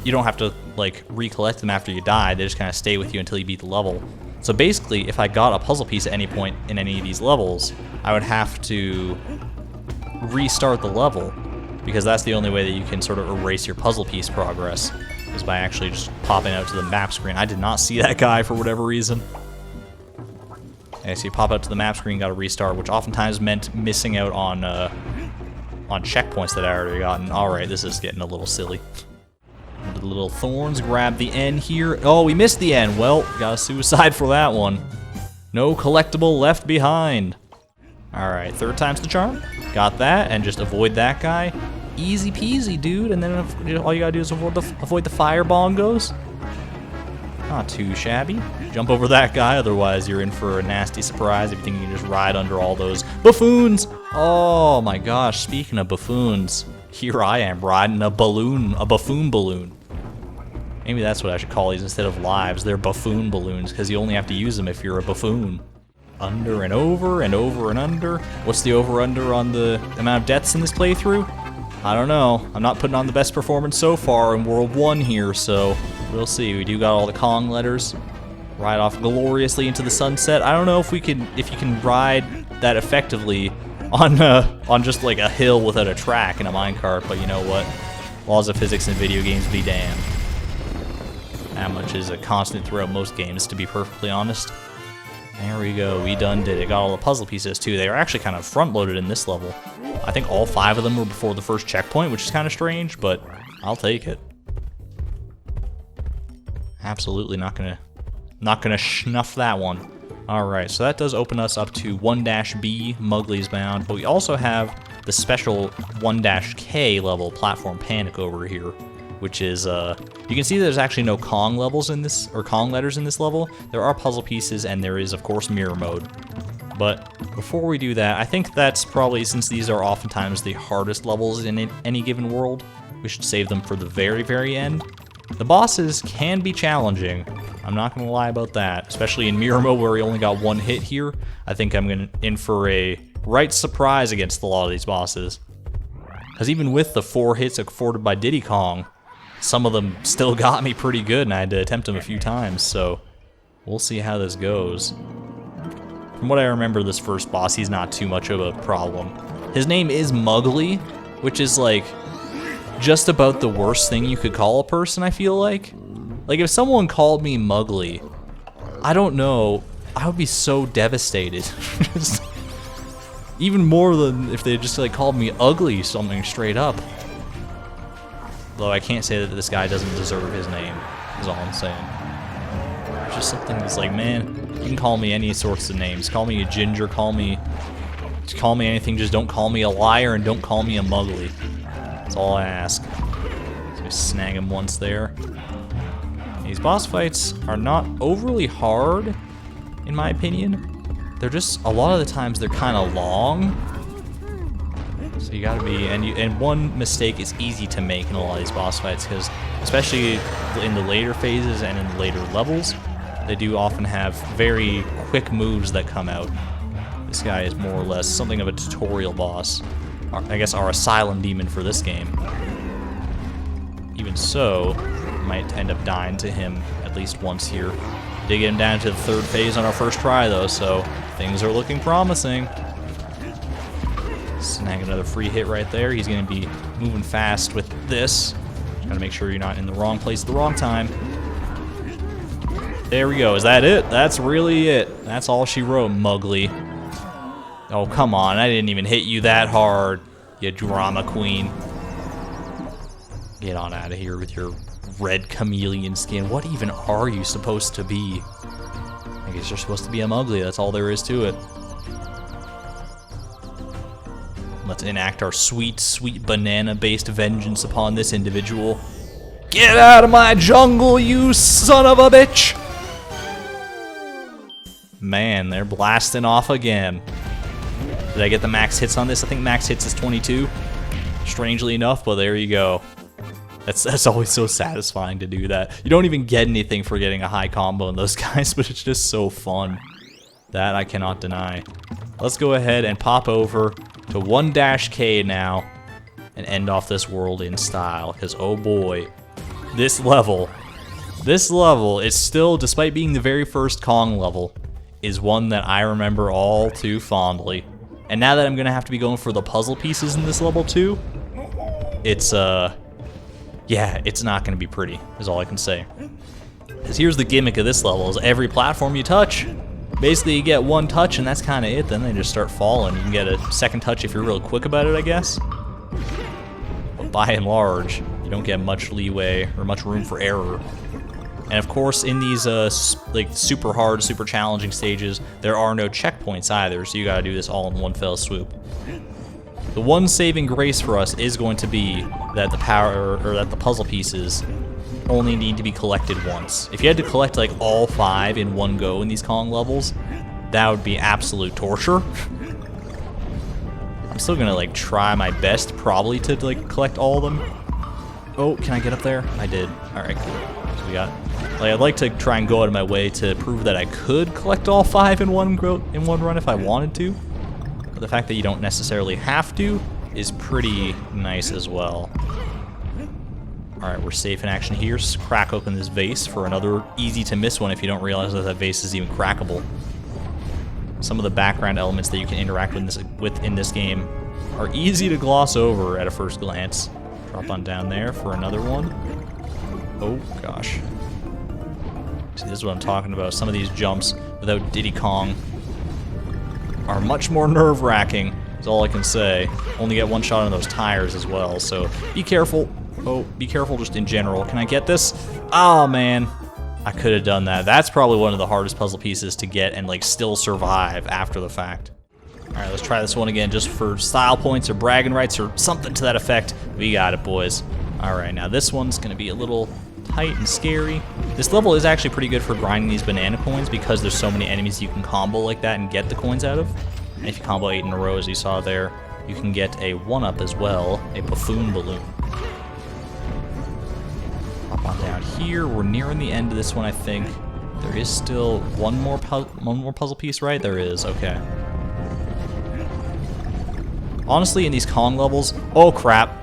Speaker 1: you don't have to like recollect them after you die, they just kind of stay with you until you beat the level. So basically, if I got a puzzle piece at any point in any of these levels, I would have to restart the level, because that's the only way that you can sort of erase your puzzle piece progress, is by actually just popping out to the map screen. I did not see that guy for whatever reason. Okay, so you pop out to the map screen, got to restart, which oftentimes meant missing out on checkpoints that I already gotten. Alright, this is getting a little silly. The little thorns, grab the N here. Oh, we missed the N. Well, got a suicide for that one. No collectible left behind. Alright, third time's the charm. Got that, and just avoid that guy. Easy peasy, dude, and then all you gotta do is avoid the fire bongos. Not too shabby. Jump over that guy, otherwise you're in for a nasty surprise if you think you can just ride under all those buffoons. Oh my gosh, speaking of buffoons, here I am riding a buffoon balloon. Maybe that's what I should call these instead of lives. They're buffoon balloons, because you only have to use them if you're a buffoon. Under and over and over and under. What's the over-under on the amount of deaths in this playthrough? I don't know. I'm not putting on the best performance so far in World 1 here, so we'll see. We do got all the Kong letters. Ride off gloriously into the sunset. I don't know if you can ride that effectively on just like a hill without a track in a minecart, but you know what? Laws of physics in video games be damned. That much is a constant throughout most games, to be perfectly honest. There we go, we done did it. Got all the puzzle pieces too. They are actually kind of front-loaded in this level. I think all 5 of them were before the first checkpoint, which is kind of strange, but I'll take it. Absolutely not gonna snuff that one. Alright, so that does open us up to 1-B, Mowgli's Bound, but we also have the special 1-K level, Platform Panic, over here, which is, you can see there's actually no Kong levels in this, or Kong letters in this level. There are puzzle pieces, and there is, of course, mirror mode. But before we do that, I think that's probably, since these are oftentimes the hardest levels in any given world, we should save them for the very, very end. The bosses can be challenging, I'm not gonna lie about that, especially in mirror mode where we only got 1 hit here. I think I'm in for a right surprise against a lot of these bosses. Because even with the 4 hits afforded by Diddy Kong, some of them still got me pretty good, and I had to attempt them a few times, so we'll see how this goes. From what I remember, this first boss, he's not too much of a problem. His name is Mowgli, which is like just about the worst thing you could call a person, I feel like. Like, if someone called me Mowgli, I don't know, I would be so devastated. Even more than if they just like called me ugly, something straight up. Though I can't say that this guy doesn't deserve his name, is all I'm saying. It's just something that's like, man, you can call me any sorts of names. Call me a ginger, call me anything, just don't call me a liar and don't call me a Mowgli. That's all I ask. So we snag him once there. These boss fights are not overly hard, in my opinion. They're just, a lot of the times, they're kind of long. So you gotta be, and one mistake is easy to make in a lot of these boss fights, because especially in the later phases and in the later levels, they do often have very quick moves that come out. This guy is more or less something of a tutorial boss. I guess our asylum demon for this game. Even so, might end up dying to him at least once here. Did get him down to the 3rd phase on our first try though, so things are looking promising. Snag another free hit right there. He's gonna be moving fast with this. Gotta make sure you're not in the wrong place at the wrong time. There we go. Is that it? That's really it. That's all she wrote, Mowgli. Oh, come on. I didn't even hit you that hard, you drama queen. Get on out of here with your red chameleon skin. What even are you supposed to be? I guess you're supposed to be a Mowgli, that's all there is to it. Let's enact our sweet, sweet banana-based vengeance upon this individual. Get out of my jungle, you son of a bitch! Man, they're blasting off again. Did I get the max hits on this? I think max hits is 22. Strangely enough, but there you go. That's always so satisfying to do that. You don't even get anything for getting a high combo in those guys, but it's just so fun. That I cannot deny. Let's go ahead and pop over to 1-K now and end off this world in style, because oh boy, this level is still, despite being the very first Kong level, is one that I remember all too fondly. And now that I'm gonna have to be going for the puzzle pieces in this level too, it's yeah, it's not gonna be pretty, is all I can say. Because here's the gimmick of this level, is every platform you touch, basically you get one touch and that's kinda it, then they just start falling. You can get a second touch if you're real quick about it, I guess. But by and large, you don't get much leeway or much room for error. And of course, in these like super hard, super challenging stages, there are no checkpoints either, so you gotta do this all in one fell swoop. The one saving grace for us is going to be that the puzzle pieces only need to be collected once. If you had to collect like all 5 in one go in these Kong levels, that would be absolute torture. I'm still gonna like try my best probably to like collect all of them. Oh, can I get up there? I did. Alright, cool. So we got, like, I'd like to try and go out of my way to prove that I could collect all 5 in one run if I wanted to. But the fact that you don't necessarily have to is pretty nice as well. Alright, we're safe in action here. Just crack open this vase for another easy to miss one if you don't realize that that vase is even crackable. Some of the background elements that you can interact with in this game are easy to gloss over at a first glance. Drop on down there for another one. Oh gosh. See, this is what I'm talking about. Some of these jumps without Diddy Kong are much more nerve-wracking, is all I can say. Only get one shot on those tires as well, so be careful. Oh, be careful just in general. Can I get this? Oh man, I could have done that. That's probably one of the hardest puzzle pieces to get and like still survive after the fact. Alright, let's try this one again just for style points or bragging rights or something to that effect. We got it, boys. Alright, now this one's gonna be a little tight and scary. This level is actually pretty good for grinding these banana coins because there's so many enemies you can combo like that and get the coins out of. And if you combo 8 in a row, as you saw there, you can get a 1-up as well, a buffoon balloon. Hop on down here. We're nearing the end of this one, I think. There is still one more puzzle piece, right? There is, okay. Honestly, in these Kong levels, oh crap.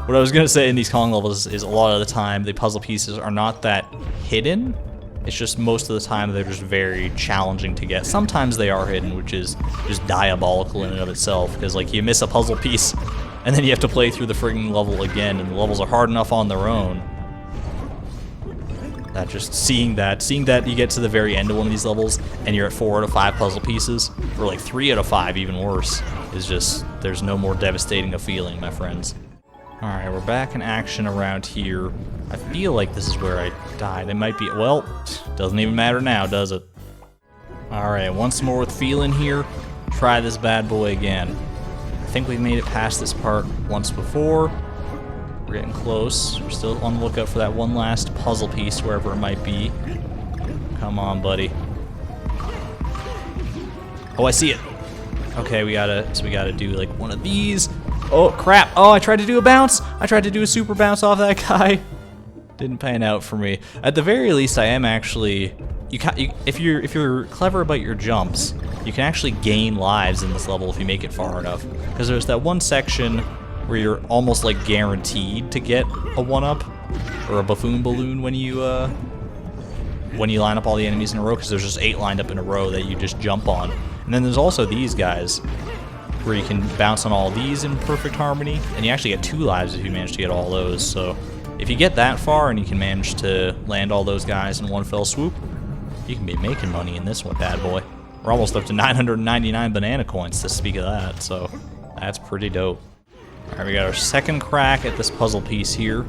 Speaker 1: What I was gonna say in these Kong levels is a lot of the time the puzzle pieces are not that hidden. It's just most of the time they're just very challenging to get. Sometimes they are hidden, which is just diabolical in and of itself, because like you miss a puzzle piece and then you have to play through the frigging level again, and the levels are hard enough on their own. That just seeing that you get to the very end of one of these levels and you're at 4 out of 5 puzzle pieces, or like 3 out of 5 even worse, is just, there's no more devastating a feeling, my friends. Alright, we're back in action around here. I feel like this is where I died. It might be, well, doesn't even matter now, does it? Alright, once more with feeling here. Try this bad boy again. I think we made it past this part once before. We're getting close. We're still on the lookout for that one last puzzle piece, wherever it might be. Come on, buddy. Oh, I see it. Okay, we gotta do like one of these. Oh crap! Oh, I tried to do a bounce. I tried to do a super bounce off that guy. Didn't pan out for me. At the very least, I am actually. If you're clever about your jumps, you can actually gain lives in this level if you make it far enough. Because there's that one section where you're almost like guaranteed to get a 1-up or a buffoon balloon when you line up all the enemies in a row. Because there's just 8 lined up in a row that you just jump on. And then there's also these guys, where you can bounce on all these in perfect harmony, and you actually get 2 lives if you manage to get all those. So if you get that far and you can manage to land all those guys in one fell swoop, you can be making money in this one, bad boy. We're almost up to 999 banana coins to speak of that, so that's pretty dope. Alright, we got our second crack at this puzzle piece here.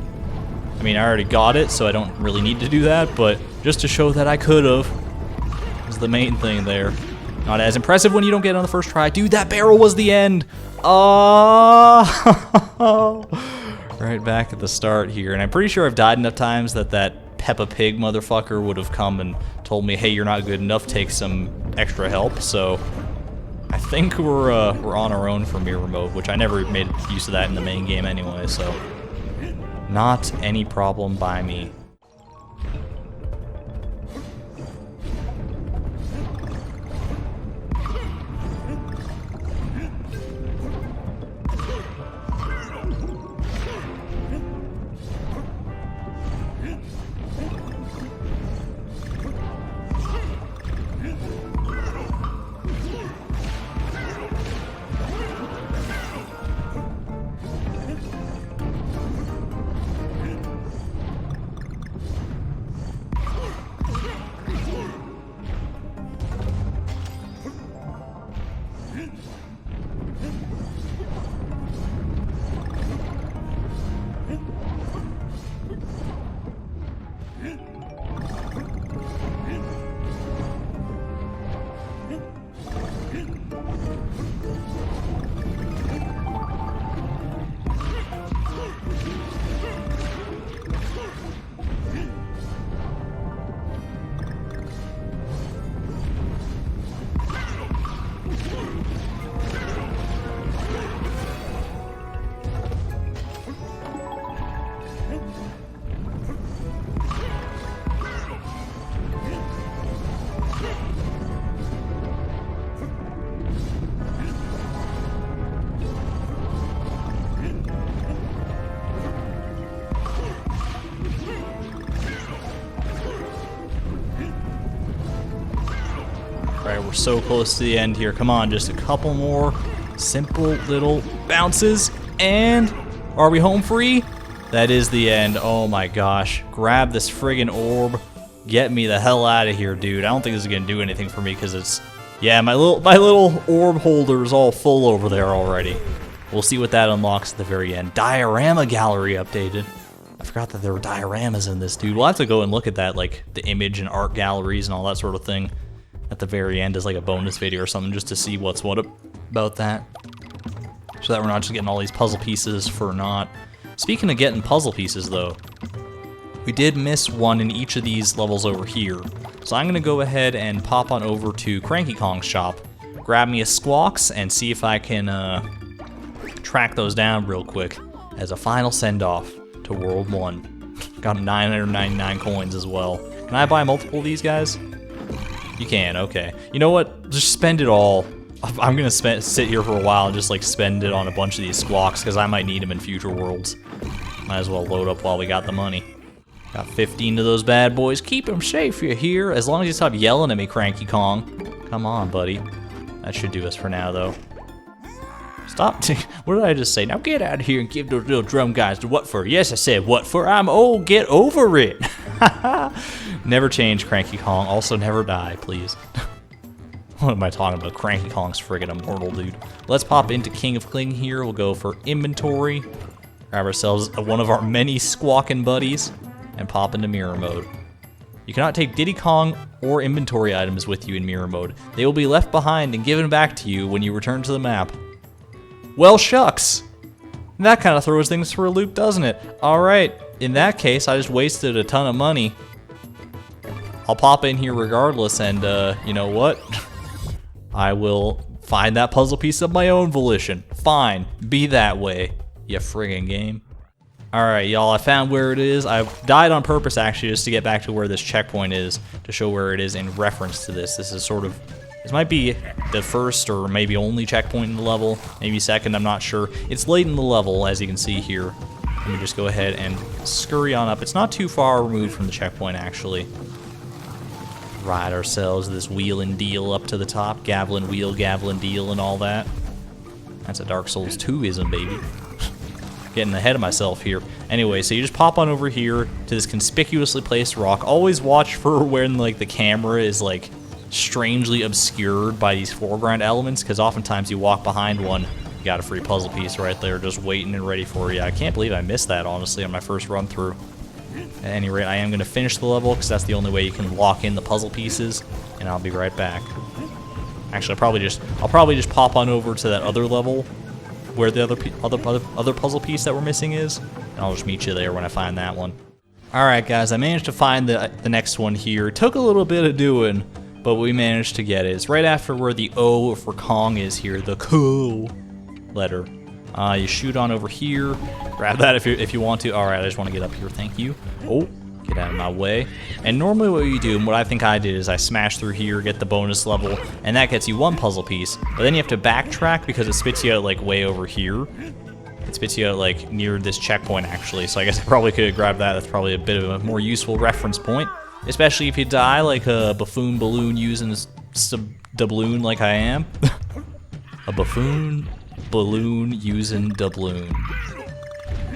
Speaker 1: I mean, I already got it, so I don't really need to do that, but just to show that I could have is the main thing there. Not as impressive when you don't get it on the first try. Dude, that barrel was the end. Oh, right back at the start here. And I'm pretty sure I've died enough times that that Peppa Pig motherfucker would have come and told me, hey, you're not good enough, take some extra help. So I think we're on our own for mirror mode, which I never made use of that in the main game anyway, so not any problem by me. Alright, we're so close to the end here. Come on, just a couple more simple little bounces. And are we home free? That is the end. Oh my gosh. Grab this friggin' orb. Get me the hell out of here, dude. I don't think this is gonna do anything for me because it's... yeah, my little orb holder is all full over there already. We'll see what that unlocks at the very end. Diorama gallery updated. I forgot that there were dioramas in this, dude. We'll have to go and look at that, like the image and art galleries and all that sort of thing at the very end as like a bonus video or something, just to see what's what about that. So that we're not just getting all these puzzle pieces for naught. Speaking of getting puzzle pieces though, we did miss one in each of these levels over here. So I'm gonna go ahead and pop on over to Cranky Kong's shop, grab me a Squawks, and see if I can track those down real quick as a final send-off to World 1. Got 999 coins as well. Can I buy multiple of these guys? You can, okay. You know what? Just spend it all. I'm gonna sit here for a while and just like spend it on a bunch of these Squawks because I might need them in future worlds. Might as well load up while we got the money. Got 15 of those bad boys. Keep them safe, you hear? As long as you stop yelling at me, Cranky Kong. Come on, buddy. That should do us for now, though. Stop. What did I just say? Now get out of here and give those little drum guys the what for. Yes, I said what for. I'm old. Get over it. Never change, Cranky Kong. Also, never die, please. What am I talking about? Cranky Kong's friggin' immortal, dude. Let's pop into King of Kling here. We'll go for inventory. Grab ourselves one of our many squawking buddies and pop into mirror mode. You cannot take Diddy Kong or inventory items with you in mirror mode. They will be left behind and given back to you when you return to the map. Well, shucks. That kind of throws things for a loop, doesn't it? Alright, in that case, I just wasted a ton of money. I'll pop in here regardless, and you know what? I will find that puzzle piece of my own volition. Fine, be that way, you friggin' game. Alright, y'all, I found where it is. I've died on purpose, actually, just to get back to where this checkpoint is, to show where it is in reference to this. This is sort of... this might be the first or maybe only checkpoint in the level, maybe second, I'm not sure. It's late in the level, as you can see here. Let me just go ahead and scurry on up. It's not too far removed from the checkpoint, actually. Ride ourselves this wheel and deal up to the top. Gavelin wheel, Gavelin deal, and all that. That's a Dark Souls 2-ism, baby. Getting ahead of myself here. Anyway, so you just pop on over here to this conspicuously placed rock. Always watch for when like the camera is like strangely obscured by these foreground elements, because oftentimes you walk behind one, you got a free puzzle piece right there just waiting and ready for you. I can't believe I missed that, honestly, on my first run through. At any rate, I am going to finish the level because that's the only way you can lock in the puzzle pieces, and I'll be right back. Actually, I'll probably just pop on over to that other level where the other puzzle piece that we're missing is, and I'll just meet you there when I find that one. All right, guys, I managed to find the next one here. It took a little bit of doing, but we managed to get it. It's right after where the O for Kong is here, the Ko letter. You shoot on over here. Grab that if you want to. All right, I just want to get up here. Thank you. Oh, get out of my way. And normally what you do, and what I think I did, is I smash through here, get the bonus level, and that gets you one puzzle piece. But then you have to backtrack because it spits you out like way over here. It spits you out like near this checkpoint actually. So I guess I probably could have grabbed that. That's probably a bit of a more useful reference point, especially if you die like a buffoon balloon using doubloon like I am. A buffoon balloon using doubloon.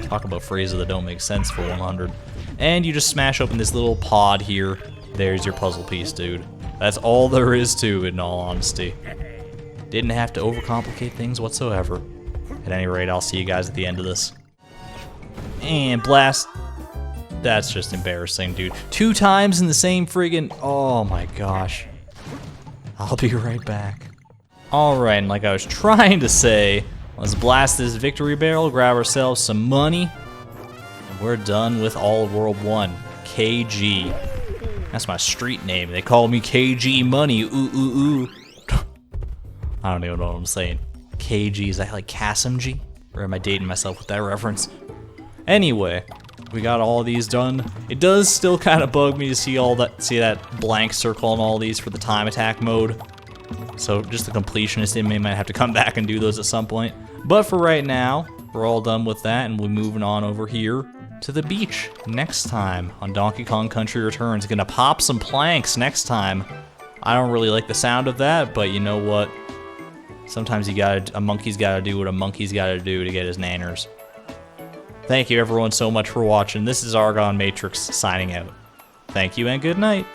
Speaker 1: Talk about phrases that don't make sense for 100. And you just smash open this little pod here. There's your puzzle piece, dude. That's all there is to it, in all honesty. Didn't have to overcomplicate things whatsoever. At any rate, I'll see you guys at the end of this. And blast. That's just embarrassing, dude. 2 times in the same friggin'... Oh my gosh. I'll be right back. Alright, and like I was trying to say, let's blast this victory barrel, grab ourselves some money, and we're done with All World 1. KG. That's my street name. They call me KG Money. Ooh, ooh, ooh. I don't even know what I'm saying. KG, is that like Kasimji? Or am I dating myself with that reference? Anyway, we got all these done. It does still kind of bug me to see that blank circle on all these for the time attack mode. So just the completionist in me might have to come back and do those at some point. But for right now, we're all done with that, and we're moving on over here to the beach next time on Donkey Kong Country Returns. Gonna pop some planks next time. I don't really like the sound of that, but you know what? Sometimes a monkey's gotta do what a monkey's gotta do to get his nanners. Thank you everyone so much for watching. This is ArgonMatrix signing out. Thank you and good night.